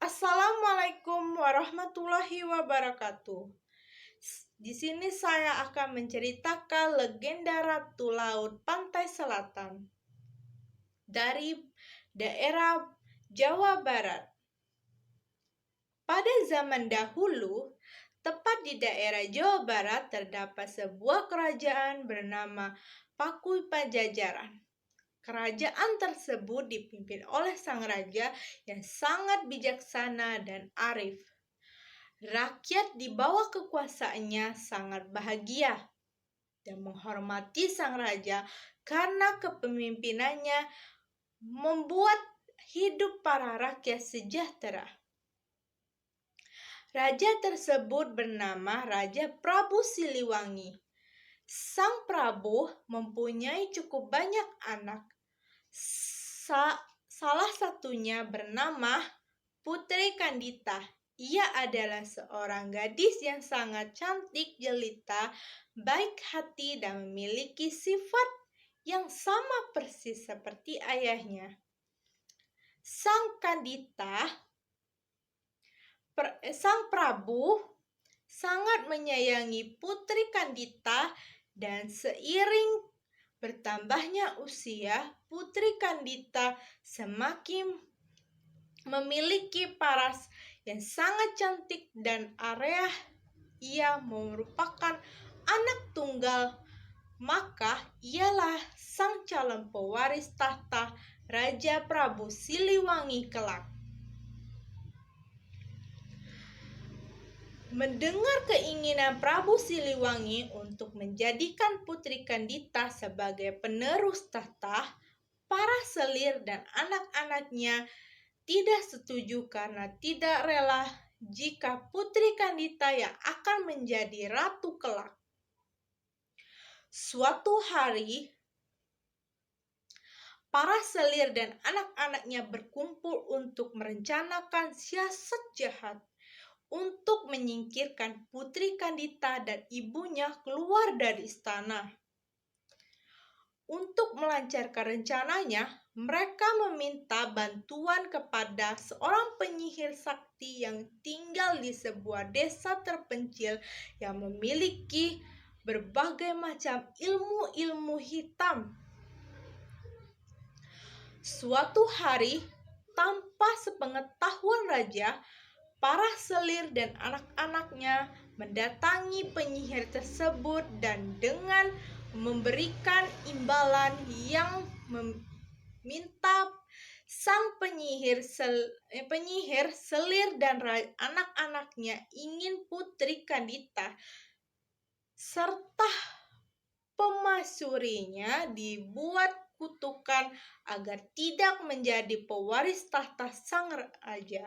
Assalamualaikum warahmatullahi wabarakatuh. Di sini saya akan menceritakan legenda Ratu Laut Pantai Selatan dari daerah Jawa Barat. Pada zaman dahulu, tepat di daerah Jawa Barat terdapat sebuah kerajaan bernama Pakuy Pajajaran. Kerajaan tersebut dipimpin oleh sang raja yang sangat bijaksana dan arif. Rakyat di bawah kekuasaannya sangat bahagia dan menghormati sang raja karena kepemimpinannya membuat hidup para rakyat sejahtera. Raja tersebut bernama Raja Prabu Siliwangi. Sang Prabu mempunyai cukup banyak anak. Salah satunya bernama Putri Kandita. Ia adalah seorang gadis yang sangat cantik jelita, baik hati, dan memiliki sifat yang sama persis seperti ayahnya. Sang Prabu sangat menyayangi Putri Kandita, dan seiring bertambahnya usia, Putri Kandita semakin memiliki paras yang sangat cantik dan ia merupakan anak tunggal, maka ialah sang calon pewaris tahta Raja Prabu Siliwangi kelak. Mendengar keinginan Prabu Siliwangi untuk menjadikan Putri Kandita sebagai penerus tahta, para selir dan anak-anaknya tidak setuju karena tidak rela jika Putri Kandita yang akan menjadi ratu kelak. Suatu hari, para selir dan anak-anaknya berkumpul untuk merencanakan siasat jahat untuk menyingkirkan Putri Kandita dan ibunya keluar dari istana. Untuk melancarkan rencananya, mereka meminta bantuan kepada seorang penyihir sakti yang tinggal di sebuah desa terpencil yang memiliki berbagai macam ilmu-ilmu hitam. Suatu hari, tanpa sepengetahuan raja, para selir dan anak-anaknya mendatangi penyihir tersebut dan dengan memberikan imbalan yang meminta sang penyihir selir dan anak-anaknya ingin Putri Kandita serta pemasyurinya dibuat kutukan agar tidak menjadi pewaris tahta sang raja.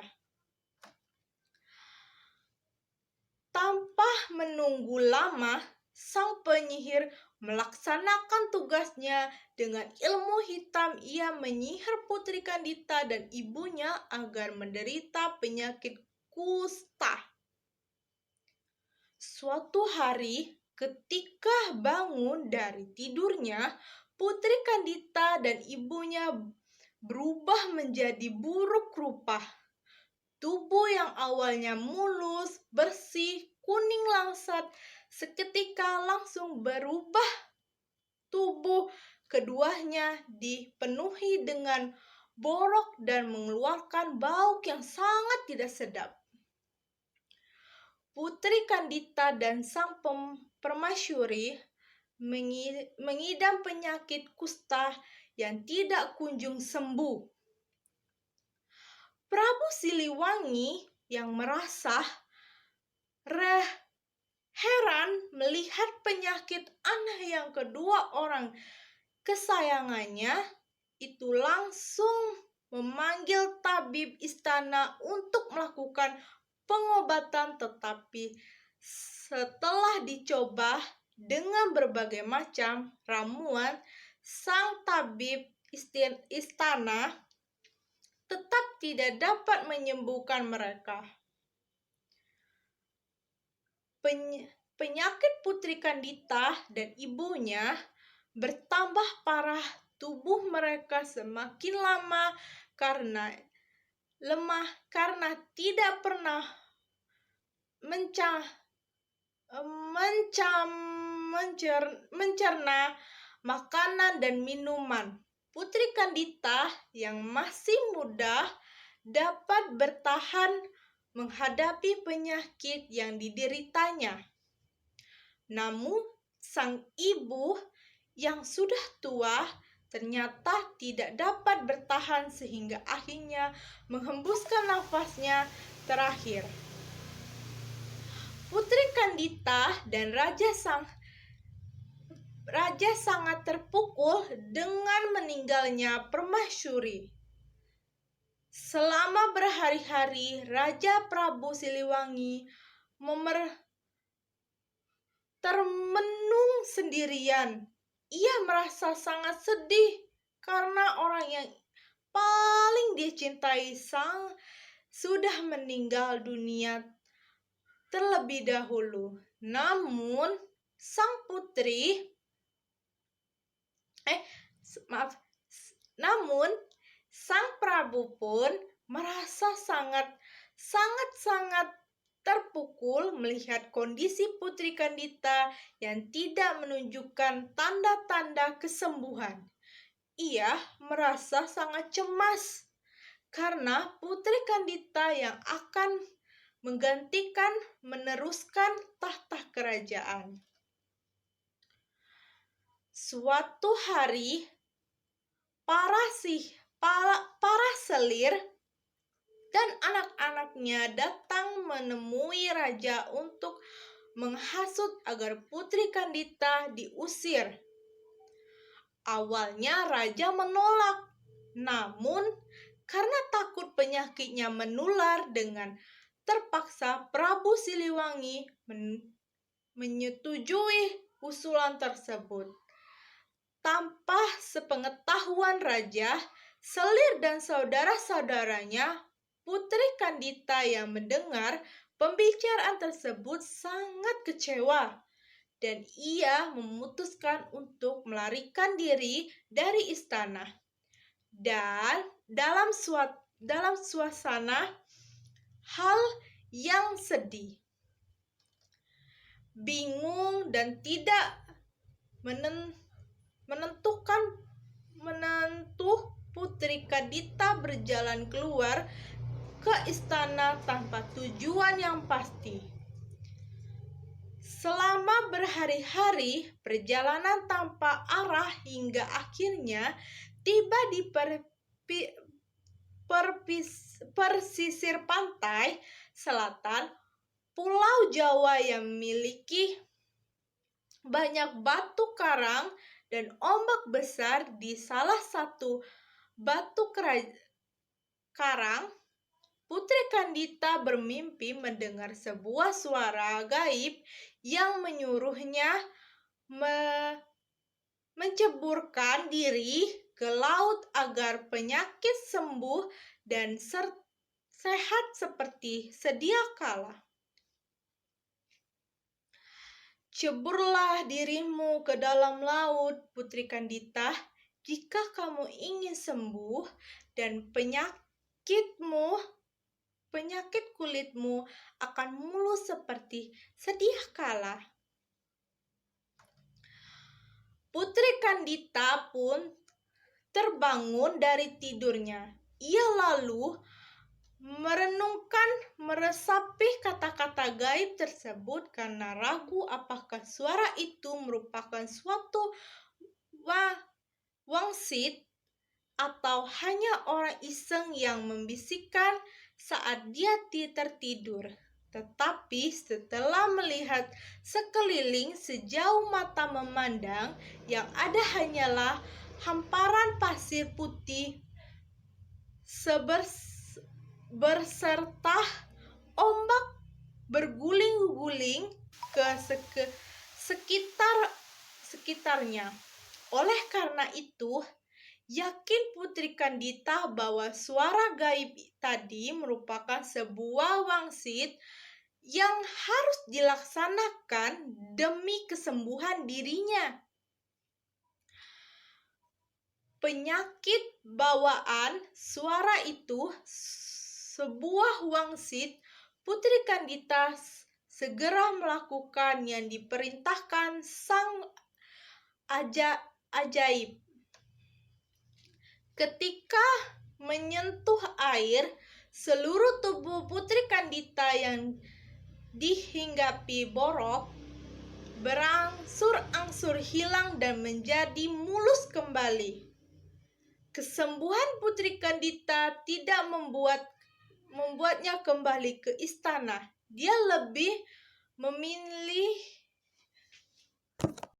Tanpa menunggu lama, sang penyihir melaksanakan tugasnya. Dengan ilmu hitam, ia menyihir Putri Kandita dan ibunya agar menderita penyakit kusta. Suatu hari, ketika bangun dari tidurnya, Putri Kandita dan ibunya berubah menjadi buruk rupa. Tubuh yang awalnya mulus, bersih, kuning langsat, seketika langsung berubah. Tubuh keduanya dipenuhi dengan borok dan mengeluarkan bau yang sangat tidak sedap. Putri Kandita dan sang permasyuri mengidam penyakit kusta yang tidak kunjung sembuh. Prabu Siliwangi yang merasa heran melihat penyakit aneh yang kedua orang kesayangannya itu langsung memanggil tabib istana untuk melakukan pengobatan, tetapi setelah dicoba dengan berbagai macam ramuan, sang tabib istana tetap tidak dapat menyembuhkan mereka. Penyakit Putri Kandita dan ibunya bertambah parah. Tubuh mereka semakin lama karena lemah karena tidak pernah mencerna makanan dan minuman. Putri Kandita yang masih muda dapat bertahan menghadapi penyakit yang dideritanya. Namun, sang ibu yang sudah tua ternyata tidak dapat bertahan sehingga akhirnya menghembuskan nafasnya terakhir. Putri Kandita dan raja sangat terpukul dengan meninggalnya Permaisuri. Selama berhari-hari, Raja Prabu Siliwangi termenung sendirian. Ia merasa sangat sedih karena orang yang paling dia cintai sudah meninggal dunia terlebih dahulu. Namun sang Prabu pun merasa sangat terpukul melihat kondisi Putri Kandita yang tidak menunjukkan tanda-tanda kesembuhan. Ia merasa sangat cemas karena Putri Kandita yang akan meneruskan tahta kerajaan. Suatu hari, para selir dan anak-anaknya datang menemui raja untuk menghasut agar Putri Kandita diusir. Awalnya raja menolak, namun karena takut penyakitnya menular dengan terpaksa Prabu Siliwangi menyetujui usulan tersebut. Tanpa sepengetahuan raja, selir dan saudara-saudaranya, Putri Kandita yang mendengar pembicaraan tersebut sangat kecewa dan ia memutuskan untuk melarikan diri dari istana. Dan dalam suasana hal yang sedih, bingung dan tidak menentu, Putri Kandita berjalan keluar ke istana tanpa tujuan yang pasti. Selama berhari-hari perjalanan tanpa arah hingga akhirnya tiba di pesisir pantai selatan Pulau Jawa yang memiliki banyak batu karang dan ombak besar. Di salah satu batu karang, Putri Kandita bermimpi mendengar sebuah suara gaib yang menyuruhnya menceburkan diri ke laut agar penyakit sembuh dan sehat seperti sedia kala. Ceburlah dirimu ke dalam laut, Putri Kandita, jika kamu ingin sembuh dan penyakit kulitmu akan mulus seperti sedia kala. Putri Kandita pun terbangun dari tidurnya. Ia lalu meresapi kata-kata gaib tersebut karena ragu apakah suara itu merupakan suatu wangsit atau hanya orang iseng yang membisikkan saat dia tertidur. Tetapi setelah melihat sekeliling sejauh mata memandang, yang ada hanyalah hamparan pasir putih beserta ombak berguling-guling ke sekitarnya. Oleh karena itu, yakin Putri Kandita bahwa suara gaib tadi merupakan sebuah wangsit yang harus dilaksanakan demi kesembuhan dirinya. Penyakit bawaan suara itu sebuah wangsit, Putri Kandita segera melakukan yang diperintahkan sang ajaib. Ketika menyentuh air, seluruh tubuh Putri Kandita yang dihinggapi borok berangsur-angsur hilang dan menjadi mulus kembali. Kesembuhan Putri Kandita tidak membuatnya kembali ke istana. Dia lebih memilih